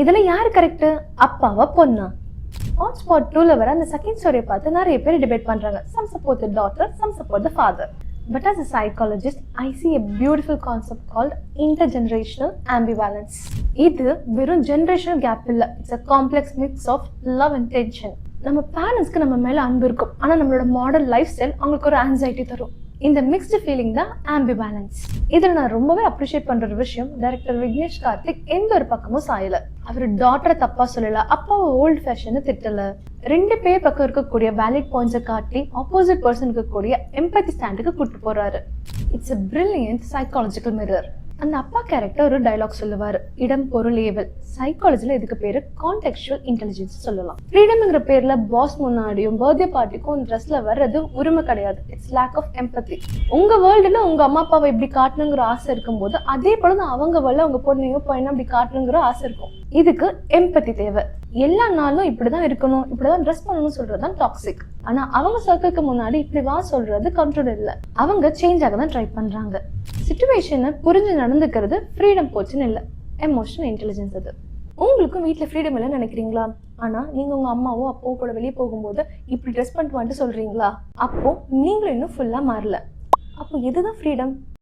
இதுல யாரு கரெக்ட், அப்பாவா பொண்ணா? ஹாட்ஸ்பாட் 2ல வர அந்த செகண்ட் ஸ்டோரியை பார்த்து நிறைய பேர் டிபேட் பண்றாங்க. Some support the daughter, some support the father. But as a psychologist, I see a beautiful concept called intergenerational ambivalence. இது வெறும் ஜெனரேஷனல் கேப் இல்ல, it's a complex mix of love and tension. நம்ம பேரண்ட்ஸ்க்கு நம்ம மேல அன்பு இருக்கும், ஆனா நம்மளோட மாடர்ன் லைஃப் ஸ்டைல் அவங்களுக்கு ஒரு ஆன்சைட்டி தரும். இந்த மிக்ஸ்டு ஃபீலிங் தான் ஆம்பிவேலன்ஸ். இதில் நான் ரொம்பவே அப்ரிஷியேட் பண்ற ஒரு விஷயம், டைரக்டர் விக்னேஷ் கார்த்திக் எந்த ஒரு பக்கமும் சாயல. அவர் டாட்டரை தப்பா சொல்லல, அப்பாவை ஓல்ட் ஃபேஷன் திட்டல. ரெண்டு பேர் பக்கம் இருக்கக்கூடிய வேலிட் பாயிண்ட்ஸை காட்டி ஆப்போசிட் பர்சனுக்கு கூடிய எம்பத்தி ஸ்டாண்டுக்கு கூட்டு போறாரு. It's a brilliant psychological mirror. அந்த அப்பா கேரக்டர் ஒரு டைலாக் சொல்லுவாரு, இடம் பொருள் ஏவல். சைக்காலஜில இதுக்கு பேரு கான்டெக்சுவல் இன்டெலிஜென்ஸ் சொல்லலாம். ஃப்ரீடம்ங்கிற பேர்ல பாஸ் முன்னாடியும் பர்த்டே பார்ட்டிக்கும் ட்ரெஸ்ல வர்றது உரிமை கிடையாது. இட்ஸ் லேக் ஆஃப் எம்பத்தி. உங்க வேர்ல்டுல உங்க அம்மா அப்பாவை இப்படி காட்டணுங்கிற ஆசை இருக்கும்போது, அதே போல தான் அவங்க வேர்ல்ட்ல உங்க பொண்ணையோ பையனோ இப்படி காட்டணுங்கிற ஆசை இருக்கும். இதுக்கு எம்பத்தி தேவை. எல்லா நாளும் இப்படிதான் இருக்கணும், இப்படிதான் ட்ரெஸ் பண்ணணும்னு சொல்றதுதான் டாக்ஸிக். ஆனா அவங்க சர்க்கிளுக்கு முன்னாடி இப்படி வா சொல்றது கண்ட்ரோல் இல்ல. அவங்க சேஞ்ச் ஆக தான் ட்ரை பண்றாங்க. சிச்சுவேஷனை புரிஞ்சு நடந்துக்கிறது ஃப்ரீடம் போச்சுன்னு இல்லை, எமோஷனல் இன்டெலிஜென்ஸ் அது. உங்களுக்கும் வீட்டில் ஃப்ரீடம் இல்லைன்னு நினைக்கிறீங்களா? ஆனா நீங்க உங்க அம்மாவோ அப்பாவோ கூட வெளியே போகும்போது இப்படி ட்ரெஸ் பண்ணிட்டு வந்துட்டு சொல்றீங்களா? அப்போ நீங்களும் இன்னும் ஃபுல்லா மாறல. அப்போ எதுதான் ஃப்ரீடம்?